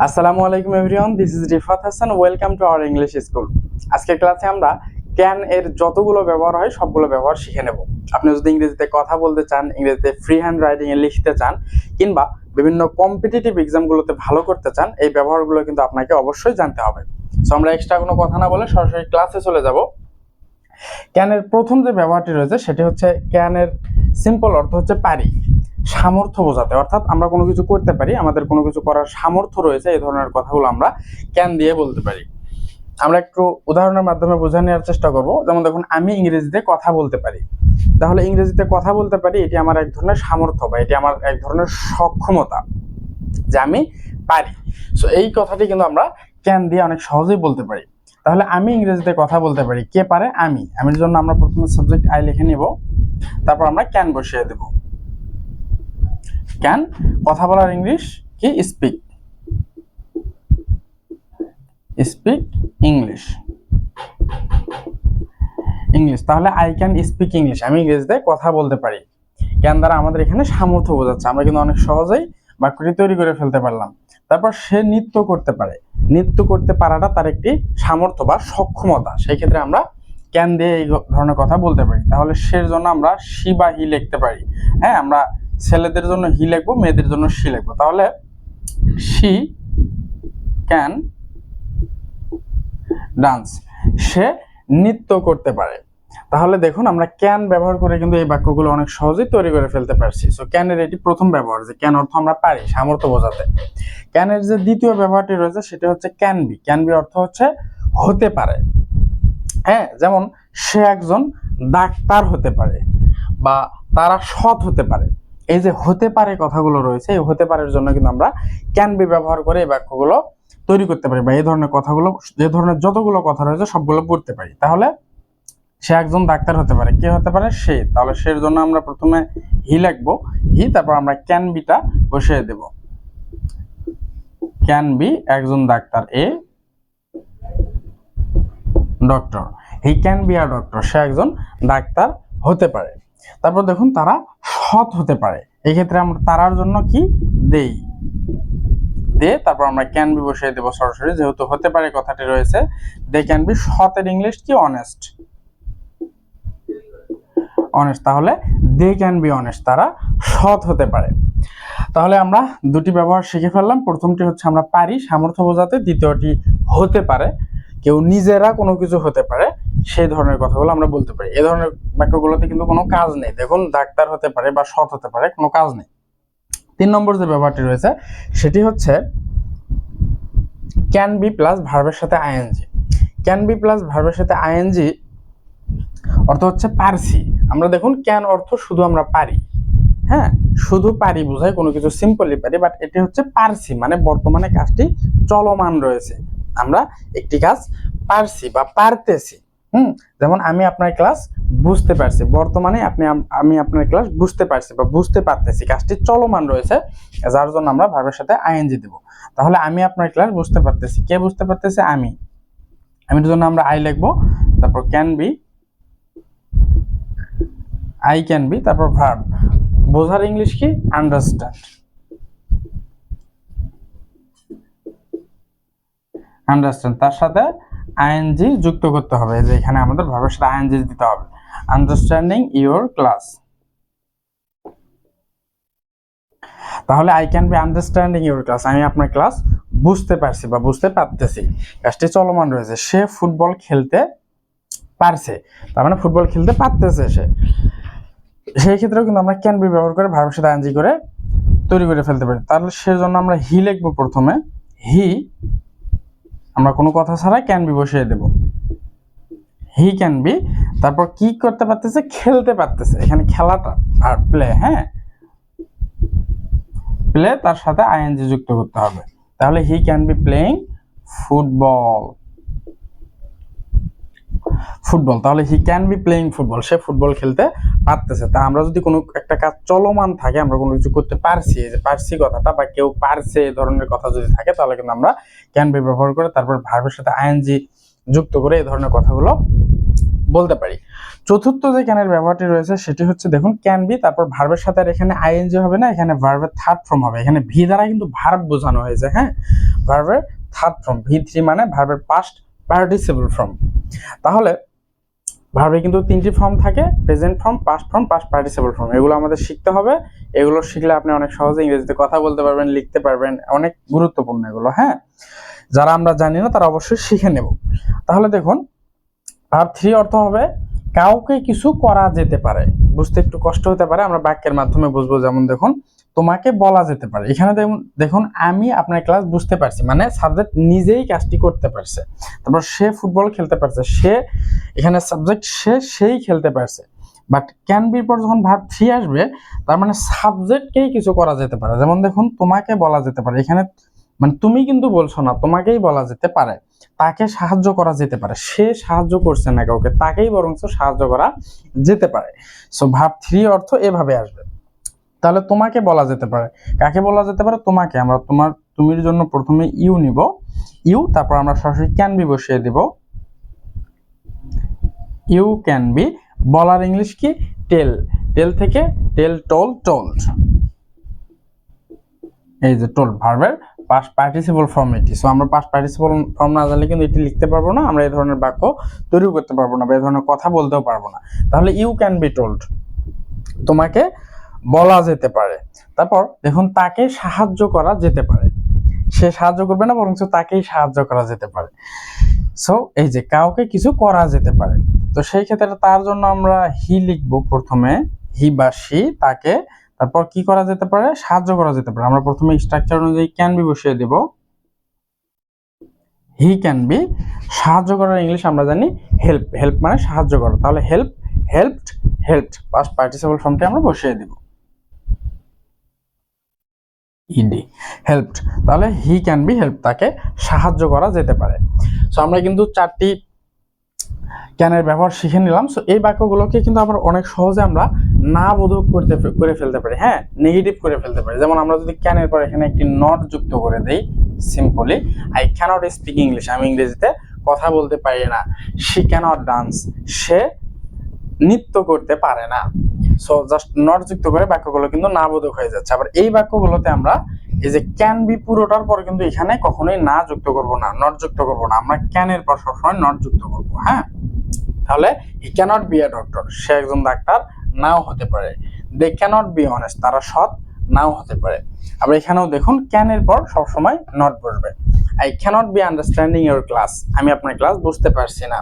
আসসালামু আলাইকুম everyone, this is Rifat Hasan. Welcome to our English school. আজকের ক্লাসে আমরা ক্যান এর যতগুলো ব্যবহার হয় সবগুলো ব্যবহার শিখে নেব। আপনি যদি ইংরেজিতে কথা বলতে চান, ইংরেজিতে ফ্রি হ্যান্ড রাইটিং এ লিখতে চান, কিংবা বিভিন্ন কম্পিটিটিভ এক্সামগুলোতে ভালো করতে চান, এই ব্যবহারগুলো কিন্তু আপনাকে অবশ্যই জানতে হবে। সো আমরা এক্সট্রা কোনো কথা না বলে সরাসরি ক্লাসে চলে যাব। ক্যানের প্রথম যে ব্যবহারটি রয়েছে সেটি হচ্ছে ক্যানের সিম্পল অর্থ হচ্ছে পারি, সামর্থ্য বোঝাতে। অর্থাৎ আমরা কোনো কিছু করতে পারি, আমাদের কোনো কিছু করার সামর্থ্য রয়েছে, এই ধরনের কথাগুলো আমরা ক্যান দিয়ে বলতে পারি। আমরা একটু উদাহরণের মাধ্যমে বোঝা নেওয়ার চেষ্টা করব। যেমন দেখুন, আমি ইংরেজিতে কথা বলতে পারি। তাহলে ইংরেজিতে কথা বলতে পারি, এটি আমার এক ধরনের সামর্থ্য বা এটি আমার এক ধরনের সক্ষমতা যে আমি পারি। সো এই কথাটি কিন্তু আমরা ক্যান দিয়ে অনেক সহজেই বলতে পারি। তাহলে আমি ইংরেজিতে কথা বলতে পারি, কে পারে? আমি। আমির জন্য আমরা প্রথমে সাবজেক্ট আই লিখে নিব, তারপর আমরা ক্যান বসিয়ে দেব। ক্যান কথা বলার ইংলিশ কি? স্পিক। Speak English. ইংলিশ। তাহলে আই ক্যান স্পিক ইংলিশ, আমি ইংরেজিতে কথা বলতে পারি। ক্যান দ্বারা আমাদের এখানে সামর্থ্য বোঝাচ্ছে, আমরা কিন্তু অনেক সহজেই বাক্যটি তৈরি করে ফেলতে পারলাম। তারপর সে নৃত্য করতে পারে। নৃত্য করতে পারাটা তার একটি সামর্থ্য বা সক্ষমতা, সেই ক্ষেত্রে আমরা ক্যান দিয়ে এই ধরনের কথা বলতে পারি। তাহলে সের জন্য আমরা সি বা হি লিখতে পারি। হ্যাঁ, আমরা ছেলেদের জন্য হি লিখবো, মেয়েদের জন্য সি লিখবো। তাহলে সি ক্যান ডান্স, সে নৃত্য করতে পারে। তাহলে দেখুন, আমরা ক্যান ব্যবহার করে কিন্তু এই বাক্যগুলো অনেক সহজেই তৈরি করে ফেলতে পারছি। সো ক্যানের এটি প্রথম ব্যবহার, যে ক্যান অর্থ আমরা পারি, সামর্থ্য বোঝাতে। ক্যানের যে দ্বিতীয় ব্যবহারটি রয়েছে সেটা হচ্ছে ক্যান বি। ক্যান বি অর্থ হচ্ছে হতে পারে। হ্যাঁ, যেমন সে একজন ডাক্তার হতে পারে বা তারা সৎ হতে পারে। এই যে হতে পারে কথাগুলো রয়েছে, এই হতে পারের জন্য কিন্তু আমরা ক্যান বি ব্যবহার করে এই বাক্যগুলো তৈরি করতে পারি, বা এই ধরনের কথাগুলো, যে ধরনের যতগুলো কথা রয়েছে সবগুলো পড়তে পারি। তাহলে সে একজন ডাক্তার হতে পারে, কে হতে পারে? সে। তাহলে সের জন্য আমরা প্রথমে হি লিখবো, হি, তারপর আমরা ক্যান বিটা বসিয়ে দেব। ক্যান বি একজন ডাক্তার, a doctor. He can be a doctor, সে একজন ডাক্তার হতে পারে। তারপর দেখুন, তারা সৎ হতে পারে। এই ক্ষেত্রে আমরা তারার জন্য কি দেই, দে, তারপর আমরা ক্যান বি বসিয়ে দেবো সরাসরি, যেহেতু হতে পারে কথাটি রয়েছে। দে ক্যান বি, সতের ইংলিশ কি? অনেস্ট। অনেস্ট। তাহলে দে ক্যান বি অনেস্ট, তারা সৎ হতে পারে। তাহলে আমরা দুটি ব্যবহার শিখে ফেললাম। প্রথমটি হচ্ছে আমরা পারি, সামর্থ্য বোঝাতে। দ্বিতীয়টি হতে পারে, কেউ নিজেরা কোনো কিছু হতে পারে, সেই ধরনের কথাগুলো আমরা বলতে পারি। এই ধরনের বাক্যগুলোতে কিন্তু কোনো কাজ নেই। দেখুন, ডাক্তার হতে পারে বা সৎ হতে পারে, কোনো কাজ নেই। 3 নম্বর যে ব্যবহারটি রয়েছে সেটি হচ্ছে ক্যান বি প্লাস ভার্বের সাথে আইএনজি। ক্যান বি প্লাস ভার্বের সাথে আইএনজি অর্থ হচ্ছে পারছি। আমরা দেখুন, ক্যান অর্থ শুধু আমরা পারি। হ্যাঁ, শুধু পারি বোঝায়, কোনো কিছু সিম্পলি পারি, বাট এটি হচ্ছে পারছি, মানে বর্তমানে কাজটি চলমান রয়েছে, আমরা একটি কাজ পারছি বা পারতেছি। যেমন আমি আপনার ক্লাস বুঝতে পারছি, বর্তমানে আমি আপনার ক্লাস বুঝতে পারছি বা বুঝতে পারতেছি, কাজটি চলমান রয়েছে, যার জন্য আমরা ভার্বের সাথে আইএনজি দেব। তাহলে আমি আপনার ক্লাস বুঝতে পারতেছি, কে বুঝতে পারতেছে? আমি। আমির জন্য আমরা আই লিখবো, তারপর can be, I can B, তারপর ভার্ব। বোঝার ইংলিশ কি? আন্ডারস্ট্যান্ড। আন্ডারস্ট্যান্ড, তার সাথে আইএনজি যুক্ত করতে হবে, যে এখানে আমাদের ভার্বের সাথে আইএনজি দিতে হবে। Understanding your class. তাহলে I can be understanding your class, আমি আপনার ক্লাস বুঝতে পারছি বা বুঝতে পারতেছি, কাজটি চলমান রয়েছে। সে ফুটবল খেলতে পারছে, তার মানে ফুটবল খেলতে পারতেছে সে। সেই ক্ষেত্রেও কিন্তু আমরা ক্যান বি ব্যবহার করে ভার্বের সাথে আইএনজি করে তৈরি করে ফেলতে পারি। তাহলে সেজন্য আমরা হি লিখবো প্রথমে, হি, আমরা কোনো কথা ছাড়া ক্যান বি বসিয়ে দেব। হি ক্যান বি, তারপর কি করতে পারতেছে? খেলতে পারতেছে। এখানে খেলাটা আর প্লে, হ্যাঁ, প্লে, তার সাথে আইএনজি যুক্ত করতে হবে। তাহলে he can be playing football. Football, তাহলে he can be playing football, সে ফুটবল খেলতে পারতেছে। তা আমরা যদি কোনো একটা কাজ চলমান থাকে, আমরা কোনো কিছু করতে পারছি, যে পারছি কথাটা, বা কেউ পারছে এই ধরনের কথা যদি থাকে, তাহলে কিন্তু আমরা ক্যান বি ব্যবহার করে তারপর ভার্বের সাথে আইএনজি যুক্ত করে এই ধরনের কথাগুলো বলতে পারি। চতুর্থ যে ক্যানের ব্যবহারটি রয়েছে সেটি হচ্ছে দেখুন ক্যান বি, তারপর ভার্বের সাথে আর এখানে আইএনজি হবে না, এখানে ভার্বের থার্ড ফর্ম হবে। এখানে ভি দ্বারা কিন্তু ভার্ব বোঝানো হয়েছে, হ্যাঁ, ভার্বের থার্ড ফর্ম, ভি3 মানে ভার্বের পাস্ট পার্টিসিপল ফর্ম। তাহলে ভার্বে কিন্তু তিনটি ফর্ম থাকে, present form, past form, past participle form. এগুলো আমাদের শিখতে হবে। এগুলো শিখলে আপনি অনেক সহজে ইংরেজিতে কথা বলতে পারবেন, লিখতে পারবেন, অনেক গুরুত্বপূর্ণ এগুলো, হ্যাঁ। যারা আমরা জানি না তারা অবশ্যই শিখে নেব। তাহলে দেখুন ভার্ব 3 অর্থ হবে কাউকে কিছু করা যেতে পারে। বুঝতে একটু কষ্ট হতে পারে, আমরা বাক্যের মাধ্যমে বুঝবো। যেমন দেখুন তোমাকে বলা যেতে পারে, এখানে দেখুন আমি আপনার ক্লাস বুঝতে পারছি, মানে সাবজেক্ট নিজেই কাজটি করতে পারছে। তারপর সে ফুটবল খেলতে পারছে, সে এখানে সাবজেক্ট সেই খেলতে পারছে। বাট ক্যান বির পর যখন ভার্ব 3 আসবে তার মানে সাবজেক্টকেই কিছু করা যেতে পারে। যেমন দেখুন তোমাকে বলা যেতে পারে, এখানে মানে তুমি কিন্তু বলছো না, তোমাকেই বলা যেতে পারে। তাকে সাহায্য করা যেতে পারে, সে সাহায্য করছে না কাউকে, তাকেই বরং সাহায্য করা যেতে পারে। সো ভার্ব 3 অর্থ এভাবে আসবে। তাহলে তোমাকে বলা যেতে পারে, কাকে বলা যেতে পারে? তোমাকে। আমরা তুমির জন্য প্রথমে ইউ নিব, ইউ, তারপর আমরা সরাসরি ক্যান বি বসিয়ে দিব, ইউ ক্যান বি। বলার ইংলিশ কি? টেল, টেল থেকে টেল, টোল, টোল্ড। এই যে টোল্ড ভার্বের পাস্ট পার্টিসিপল ফর্ম এটি। সো আমরা পাস্ট পার্টিসিপল ফর্ম না জানলে কিন্তু এটি লিখতে পারবো না, আমরা এই ধরনের বাক্য তৈরি করতে পারবো না বা এই ধরনের কথা বলতেও পারবো না। তাহলে ইউ ক্যান বি টোল্ড, তোমাকে বলা যেতে পারে। তারপর দেখুন তাকে সাহায্য করা যেতে পারে, সে সাহায্য করবে না বরং তাকেই সাহায্য করা যেতে পারে। সো এই যে কাউকে কিছু করা যেতে পারে, তো সেই ক্ষেত্রে তার জন্য আমরা হি লিখবো প্রথমে, হি বা সি, তাকে। তারপর কি করা যেতে পারে? সাহায্য করা যেতে পারে। আমরা প্রথমে স্ট্রাকচার অনুযায়ী ক্যান বি বসিয়ে দেব, হি ক্যান বি। সাহায্য করার ইংলিশ আমরা জানি হেল্প, হেল্প মানে সাহায্য করা। তাহলে help, helped, helped, past participle ফর্মটি আমরা বসিয়ে দেব, ইডি, হেল্পড। তাহলে হি ক্যান বি হেল্প, তাকে সাহায্য করা যেতে পারে। সো আমরা কিন্তু 4টি ক্যানের ব্যবহার শিখে নিলাম। সো এই বাক্যগুলোকে কিন্তু আমরা অনেক সহজে আমরা না বোধক করে ফেলতে পারি, হ্যাঁ, নেগেটিভ করে ফেলতে পারি। যেমন আমরা যদি ক্যানের পর এখানে একটি নট যুক্ত করে দেই, simply I cannot speak English, আমি ইংরেজিতে কথা বলতে পারি না। শি ক্যানট ডান্স, সে নৃত্য করতে পারে না। সো জাস্ট নট যুক্ত করে বাক্যগুলো কিন্তু না বোধক হয়ে যাচ্ছে। আবার এই বাক্যগুলোতে আমরা এই যে ক্যান বি পুরোটার পর কিন্তু এখানে কখনোই না যুক্ত করব না, নট যুক্ত করব না, আমরা ক্যানের পর সবসময় নট যুক্ত করব, হ্যাঁ। তাহলে হি ক্যানট বি আ ডক্টর, সে একজন ডাক্তার নাও হতে পারে। দে ক্যানট বি অনেস্ট, তারা সৎ নাও হতে পারে। আবার এখানেও দেখুন ক্যানের পর সবসময় নট বসবে। I cannot be understanding your class, আমি আপনার ক্লাস বুঝতে পারছি না।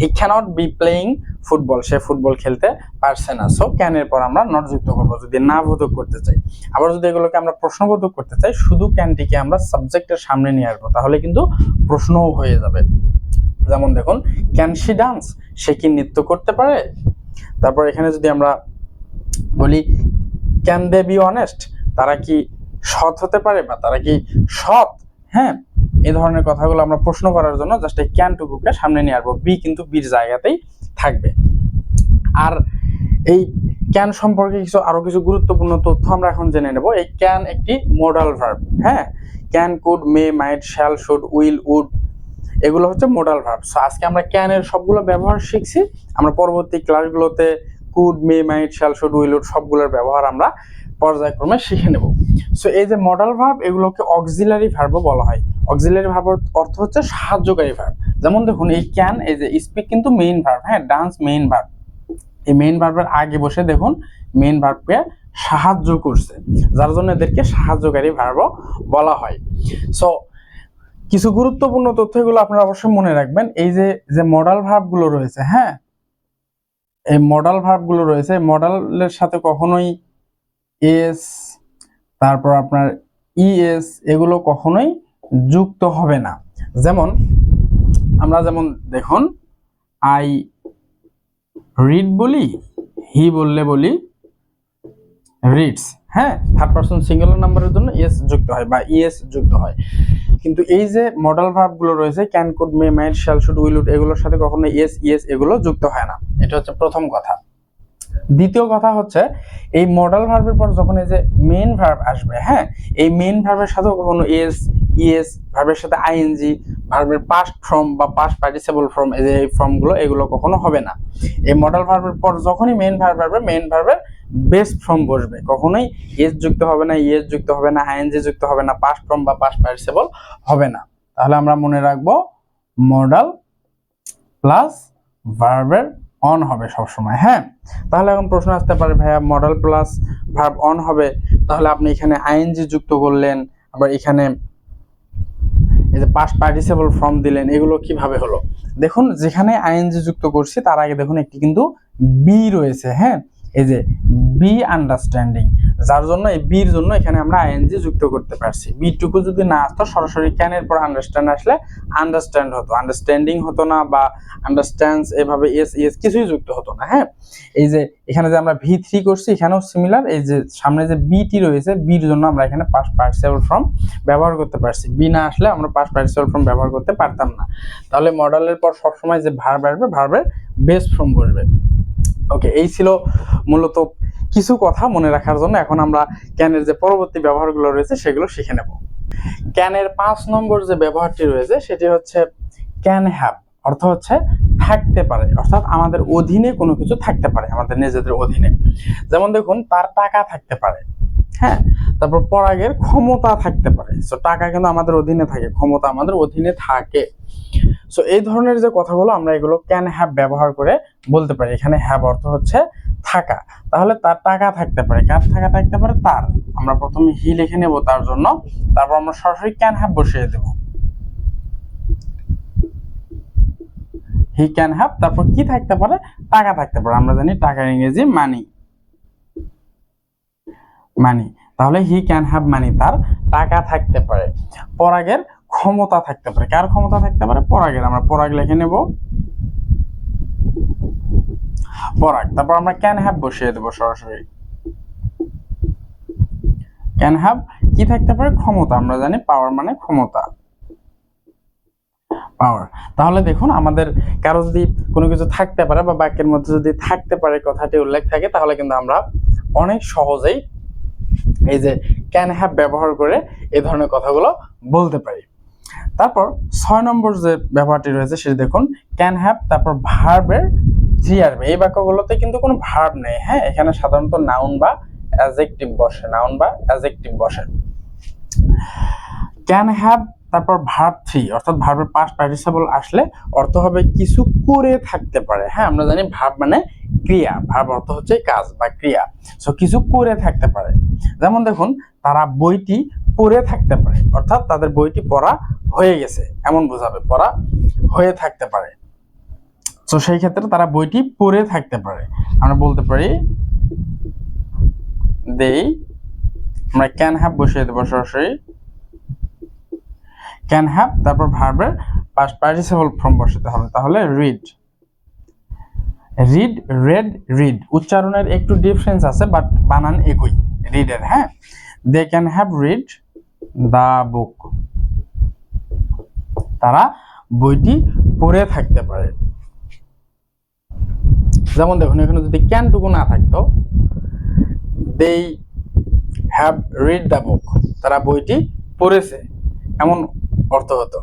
He cannot be playing football, সে ফুটবল খেলতে পারছে না। সো ক্যানের পর আমরা নট যুক্ত করবো যদি না বোধক করতে চাই। আবার যদি এগুলোকে আমরা প্রশ্নবোধক করতে চাই, শুধু ক্যানটিকে আমরা সাবজেক্টের সামনে নিয়ে আসবো, তাহলে কিন্তু প্রশ্নও হয়ে যাবে। যেমন দেখুন ক্যান শি ডান্স, সে কি নৃত্য করতে পারে? তারপর এখানে যদি আমরা বলি ক্যান দে বি অনেস্ট, তারা কি সৎ হতে পারে বা তারা কি সৎ, হ্যাঁ। এই ধরনের কথাগুলো আমরা প্রশ্ন করার জন্য জাস্ট এই ক্যান টুকুকে সামনে নিয়ে আসবো, বি কিন্তু বির জায়গাতেই থাকবে। আর এই ক্যান সম্পর্কে আরো কিছু গুরুত্বপূর্ণ তথ্য আমরা এখন জেনে নেব। এই ক্যান একটি মোডাল ভার্ব, হ্যাঁ। Can, could, may, might, shall, should, will, would, এগুলো হচ্ছে মোডাল ভার্ব। সো আজকে আমরা ক্যানের সবগুলো ব্যবহার শিখছি। আমরা পরবর্তী ক্লাসগুলোতে could, may, might, shall, should, will, would সবগুলোর ব্যবহার আমরা পর্যায়ক্রমে শিখে নেব। সো এই যে মডাল ভার্ব, এগুলোকে অক্সিলারি ভার্বও বলা হয়। অক্সিলারি ভার্বের অর্থ হচ্ছে সাহায্যকারী ভার্ব। যেমন দেখুন এই ক্যান, এই যে স্পিক কিন্তু মেইন ভার্ব, হ্যাঁ, ডান্স মেইন ভার্ব। এই মেইন ভার্বের আগে বসে দেখুন মেইন ভার্বকে সাহায্য করছে, যার জন্য এদেরকে সাহায্যকারী ভার্বও বলা হয়। সো কিছু গুরুত্বপূর্ণ তথ্য এগুলো আপনারা অবশ্যই মনে রাখবেন। এই যে মডাল ভার্বগুলো রয়েছে, হ্যাঁ, এই মডাল ভার্বগুলো রয়েছে, মডালের সাথে কখনোই এস, তারপর আপনার ইএস, এগুলো কখনোই যুক্ত হবে না। যেমন আমরা যেমন দেখুন আই রিড বলি, হি বললে বলি রিডস, হ্যাঁ, থার্ড পারসন সিঙ্গুলার নাম্বারের জন্য এস যুক্ত হয় বা ইএস যুক্ত হয়। কিন্তু এই যে মডাল ভার্বগুলো রয়েছে can, could, may, might, shall, should, will, would, এগুলোর সাথে কখনো এস, ইএস এগুলো যুক্ত হয় না। এটা হচ্ছে প্রথম কথা। দ্বিতীয় কথা হচ্ছে এই মডাল ভার্বের পর যখন এই যে মেইন ভার্ব আসবে, হ্যাঁ, এই মেইন ভার্বের সাথেও কখনো এস, ইএস, ভার্বের সাথে আইএনজি ভার্বের পাস্ট ফর্ম বা পাস্ট পার্টিসিপল ফর্ম, এই যে এই ফর্মগুলো এগুলো কখনো হবে না। এই মডেল ভার্বের পর যখনই মেইন ভার্ব আসবে, মেইন ভার্বের বেস্ট ফর্ম বসবে, কখনোই এস যুক্ত হবে না, ইএস যুক্ত হবে না, আইএনজি যুক্ত হবে না, পাস্ট ফর্ম বা পাস্ট পার্টিসিপল হবে না। তাহলে আমরা মনে রাখবো মডেল প্লাস ভার্বের অন হবে সবসময়। হ্যাঁ, তাহলে এখন প্রশ্ন আসতে পারে ভাইয়া মডেল প্লাস ভার্ব অন হবে, তাহলে আপনি এখানে আইএনজি যুক্ত করলেন, আবার এখানে এই যে পাস্ট পার্টিসিপল ফর্ম দিলেন, এগুলো কিভাবে হলো? দেখুন, যেখানে আইএনজি যুক্ত করছি তার আগে দেখুন একটি কিন্তু বি রয়েছে। হ্যাঁ, এই যে বি আন্ডারস্ট্যান্ডিং, যার জন্য এই বির জন্য এখানে আমরা আইএনজি যুক্ত করতে পারছি। বি টুকু যদি না আসতো, সরাসরি ক্যান এর পর আন্ডারস্ট্যান্ড আসলে আন্ডারস্ট্যান্ড হতো, আন্ডারস্ট্যান্ডিং হতো না, বা আন্ডারস্ট্যান্ডস এভাবে এস এস কিছুই যুক্ত হতো না। হ্যাঁ, এই যে এখানে যে আমরা V3 করছি, এখানেও সিমিলার, এই যে সামনে যে বিটি রয়েছে, বির জন্য আমরা এখানে পাস্ট পার্টিসিপল ফর্ম ব্যবহার করতে পারছি। বি না আসলে আমরা পাস্ট পার্টিসিপল ফর্ম ব্যবহার করতে পারতাম না। তাহলে মডেলের পর সবসময় যে ভার্ব আসবে, ভার্বের বেস্ট ফর্ম বসবে। ওকে, এই ছিল মূলত কিছু কথা মনে রাখার জন্য। এখন আমরা ক্যানের যে পরবর্তী ব্যবহারগুলো রয়েছে সেগুলো শিখে নেব। ক্যানের 5 নম্বর যে ব্যবহারটি রয়েছে সেটি হচ্ছে ক্যান হ্যাভ, অর্থ হচ্ছে থাকতে পারে, অর্থাৎ আমাদের অধীনে কোনো কিছু থাকতে পারে, আমাদের নিজেদের অধীনে। যেমন দেখুন, তার টাকা থাকতে পারে। হ্যাঁ, তারপর পরাগের ক্ষমতা থাকতে পারে। সো টাকা কিন্তু আমাদের অধীনে থাকে, ক্ষমতা আমাদের অধীনে থাকে। সো এই ধরনের যে কথাগুলো আমরা এগুলো ক্যান হ্যাভ ব্যবহার করে বলতে পারি। এখানে হ্যাভ অর্থ হচ্ছে থাকা, তাহলে তার টাকা থাকতে পারে। কার টাকা থাকতে পারে? তার। আমরা প্রথমে হি লিখে নেব তার জন্য, তারপর আমরা সরাসরি ক্যান হ্যাভ বসিয়ে দেব। হি ক্যান হ্যাভ, তারপর কি থাকতে পারে? টাকা থাকতে পারে। আমরা জানি টাকার ইংরেজি মানি, মানি। তাহলে হি ক্যান হ্যাভ মানি, তার টাকা থাকতে পারে। পরাগের ক্ষমতা থাকতে পারে। কার ক্ষমতা থাকতে পারে? পরাগের। আমরা পরাগ লিখে নেব, পরাগ। তারপর আমরা ক্যান হ্যাভ বসিয়ে দেব সরাসরি। ক্যান হ্যাভ কি থাকতে পারে? ক্ষমতা। আমরা জানি পাওয়ার মানে ক্ষমতা, পাওয়ার। তাহলে দেখুন, আমাদের কারো যদি কোনো কিছু থাকতে পারে বা বাক্যের মধ্যে যদি থাকতে পারে কথাটি উল্লেখ থাকে, তাহলে কিন্তু আমরা অনেক সহজেই এই যে ক্যান হ্যাভ ব্যবহার করে এই ধরনের কথাগুলো বলতে পারি। তারপর 6 নম্বর যে ব্যবহারটি রয়েছে সেটি দেখুন, ক্যান হ্যাভ, তারপর ভার্বের থ্রি আসবে। এই বাক্যগুলোতে কিন্তু কোনো ভার্ব নেই। হ্যাঁ, এখানে সাধারণত নাউন বা অ্যাডজেক্টিভ বসে, নাউন বা অ্যাডজেক্টিভ বসে। ক্যান হ্যাভ, তারপর ভার্ব থ্রি, অর্থাৎ ভার্বের পাস্ট পার্টিসিপল আসলে অর্থ হবে কিছু করে থাকতে পারে। হ্যাঁ, আমরা জানি ভার্ব মানে ক্রিয়া, ভার্ব অর্থ হচ্ছে কাজ বা ক্রিয়া। সো কিছু করে থাকতে পারে। যেমন দেখুন, তারা বইটি পড়ে থাকতে পারে, অর্থাৎ তাদের বইটি পড়া হয়ে গেছে এমন বোঝাবে, পড়া হয়ে থাকতে পারে। তো সেই ক্ষেত্রে তারা বইটি পড়ে থাকতে পারে। আমরা বলতে পারি দেই, আমরা ক্যান হ্যাভ বসিয়ে দেবো সরাসরি। ক্যান হ্যাভ, তারপর ভার্বের পাস্ট পার্টিসিপল ফর্ম বসাতে হবে। তাহলে রিড, রিড, রেড, রিড। উচ্চারণের একটু ডিফারেন্স আছে, বাট বানান একই রিডের। হ্যাঁ, they can have read the book, তারা বইটি পড়ে থাকতে পারে। যেমন দেখুন, এখানে যদি ক্যানটুকু না থাকতো, they have read the book, তারা বইটি পড়েছে এমন অর্থ হতো।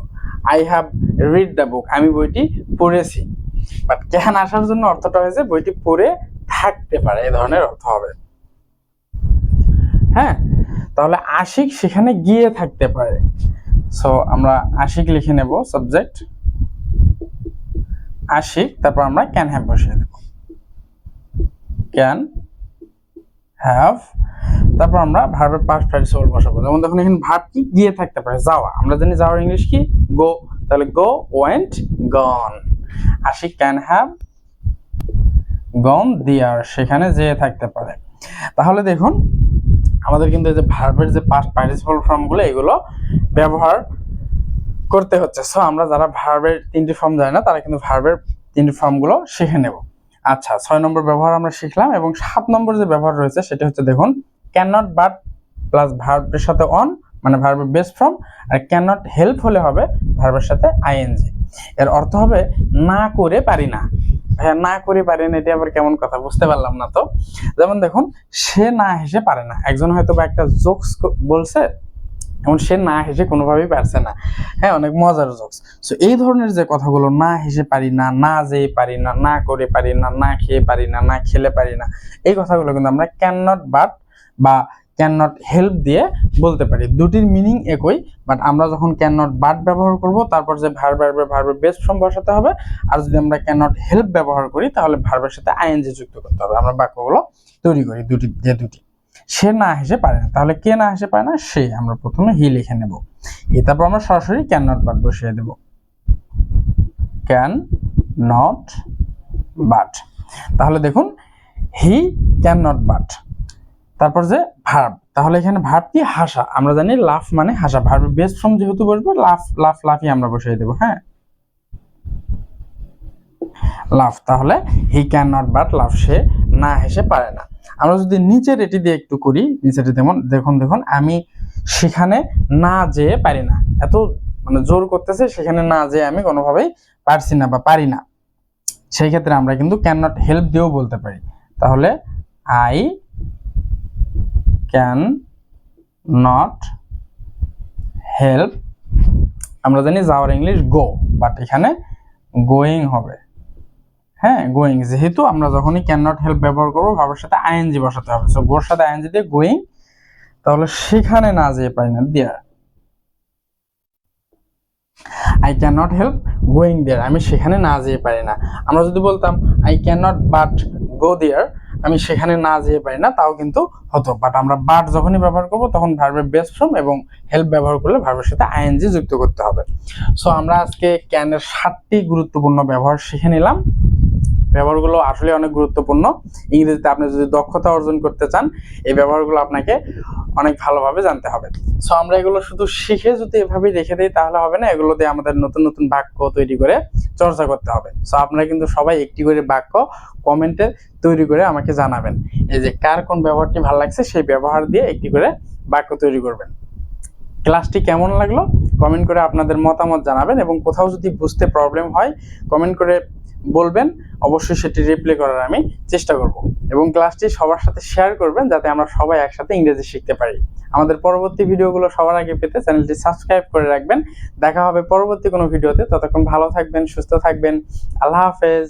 I have read the book, আমি বইটি পড়েছি। বাট ক্যান আসার জন্য অর্থটা হয়েছে বইটি পড়ে থাকতে পারে, এই ধরনের অর্থ হবে। হ্যাঁ, তাহলে আশিক সেখানে গিয়ে থাকতে পারে। সো আমরা আশিক লিখে নেব, সাবজেক্ট আশিক, তারপর আমরা ক্যান হ্যাভ বসিয়ে দেব। ক্যান হ্যাভ, তারপর আমরা ভার্বের পাস্ট পার্টিসিপল বসাবো। যেমন দেখুন, এখানে ভার্ব কি? গিয়ে থাকতে পারে, যাওয়া। আমরা জানি যাওয়ার ইংলিশ কি? গো। তাহলে go, went, gone. Ashiq can have gone there, সেখানে যেয়ে থাকতে পারে। তাহলে দেখুন, আমাদের কিন্তু এই যে ভার্বের যে পাস্ট পার্টিসিপল ফর্মগুলো, এগুলো ব্যবহার করতে হচ্ছে। সো আমরা যারা ভার্বের 3টি ফর্ম জানি না, তারা কিন্তু ভার্বের 3টি ফর্মগুলো শিখে নেব। আচ্ছা, 6 নম্বর ব্যবহার আমরা শিখলাম, এবং 7 নম্বর যে ব্যবহার রয়েছে সেটা হচ্ছে দেখুন, ক্যান নট বাট প্লাস ভার্বের সাথে অন, মানে ভার্বের বেস্ট ফর্ম। আর ক্যান নট হেল্প হলে হবে ভার্বের সাথে আইএনজি। এর অর্থ হবে না করে পারি না। হ্যাঁ, না করে পারি না, এটা আবার কেমন কথা? বুঝতে পারলাম না তো। যেমন দেখুন, সে না হেসে পারে না। একজন হয়তো বা একটা জোকস বলছে, এবং সে না হেসে কোনোভাবেই পারছে না। হ্যাঁ, অনেক মজার জোকস। সো এই ধরনের যে কথাগুলো, না হেসে পারি না, না যেয়ে পারি না, না করে পারি না, না খেয়ে পারি না, না খেলে পারি না, এই কথাগুলো কিন্তু আমরা ক্যান নট বাট বা ক্যান নট হেল্প দিয়ে বলতে পারি। দুটির মিনিং একই, বাট আমরা যখন ক্যান নট বাট ব্যবহার করব তারপর যে ভার্ব আসবে, ভার্বের বেস ফর্ম বসাতে হবে। আর যদি আমরা ক্যান নট হেল্প ব্যবহার করি তাহলে ভার্বের সাথে আইএনজি যুক্ত করতে হবে। আমরা বাক্যগুলো তৈরি করি দুটি। সে না হেসে পারে না, তাহলে কে না হেসে পারে না? সে। আমরা প্রথমে হি লিখে নেব, তারপর আমরা সরাসরি ক্যান নট বাট বসিয়ে দেব। Can not but. তাহলে দেখুন, হি ক্যান নট বাট, তারপর যে ভার্ব, তাহলে এখানে ভার্ব কি? হাসা। আমরা জানি লাফ মানে হাসা, ভার্বের বেস ফর্ম যেহেতু বসবে, লাফই আমরা বসিয়ে দেব। হ্যাঁ, লাফ। তাহলে হি ক্যান নট বাট লাফ, সে না হেসে পারে না। আমরা যদি নিচের এটি দিয়ে একটু করি, নিচের দেখুন আমি সেখানে না যেয়ে পারি না, এত মানে জোর করতেছে, সেখানে না যেয়ে আমি কোনোভাবেই পারছি না বা পারি না। সেই ক্ষেত্রে আমরা কিন্তু ক্যান নট হেল্প দিয়েও বলতে পারি। তাহলে আই ক্যান নট হেল্প, আমরা জানি যাওয়ার ইংলিশ গো, বাট এখানে গোয়িং হবে। হ্যাঁ, গোয়িং, যেহেতু আমরা যখনই ক্যান নট হেল্প ব্যবহার করবো ভার্বের সাথে আইএনজি বসাতে হবে। সো গোর সাথে আইএনজি দিয়ে গোয়িং, তাহলে সেখানে না যেয়ে পারি না, there. I can not help going there, আমি সেখানে না যেয়ে পারি না। আমরা যদি বলতাম I can not but go there, আমি সেখানে না যেয়ে পারি না, তাও কিন্তু হতো। বাট আমরা বাট যখনই ব্যবহার করবো তখন ভার্বের বেস ফর্ম এবং হেল্প ব্যবহার করলে ভার্বের সাথে আইএনজি যুক্ত করতে হবে। সো আমরা আজকে ক্যানের 7টি গুরুত্বপূর্ণ ব্যবহার শিখে নিলাম। ব্যবহারগুলো আসলে অনেক গুরুত্বপূর্ণ। ইংরেজিতে আপনি যদি দক্ষতা অর্জন করতে চান, এই ব্যবহারগুলো আপনাকে অনেক ভালোভাবে জানতে হবে। সো আমরা এগুলো শুধু শিখে যদি এভাবেই রেখে দিই তাহলে হবে না, এগুলো দিয়ে আমাদের নতুন নতুন বাক্য তৈরি করে চর্চা করতে হবে। সো আপনারা কিন্তু সবাই একটি করে বাক্য কমেন্টে তৈরি করে আমাকে জানাবেন, এই যে কার কোন ব্যবহারটি ভালো লাগছে সেই ব্যবহার দিয়ে একটি করে বাক্য তৈরি করবেন। ক্লাসটি কেমন লাগলো কমেন্ট করে আপনাদের মতামত জানাবেন, এবং কোথাও যদি বুঝতে প্রবলেম হয় কমেন্ট করে বলবেন, অবশ্যই সেটি রিপ্লাই করার আমি চেষ্টা করব। এবং ক্লাসটি সবার সাথে শেয়ার করবেন যাতে আমরা সবাই একসাথে ইংরেজি শিখতে পারি। আমাদের পরবর্তী ভিডিওগুলো সবার আগে পেতে চ্যানেলটি সাবস্ক্রাইব করে রাখবেন। দেখা হবে পরবর্তী কোনো ভিডিওতে, ততক্ষণ ভালো থাকবেন, সুস্থ থাকবেন। আল্লাহ হাফেজ।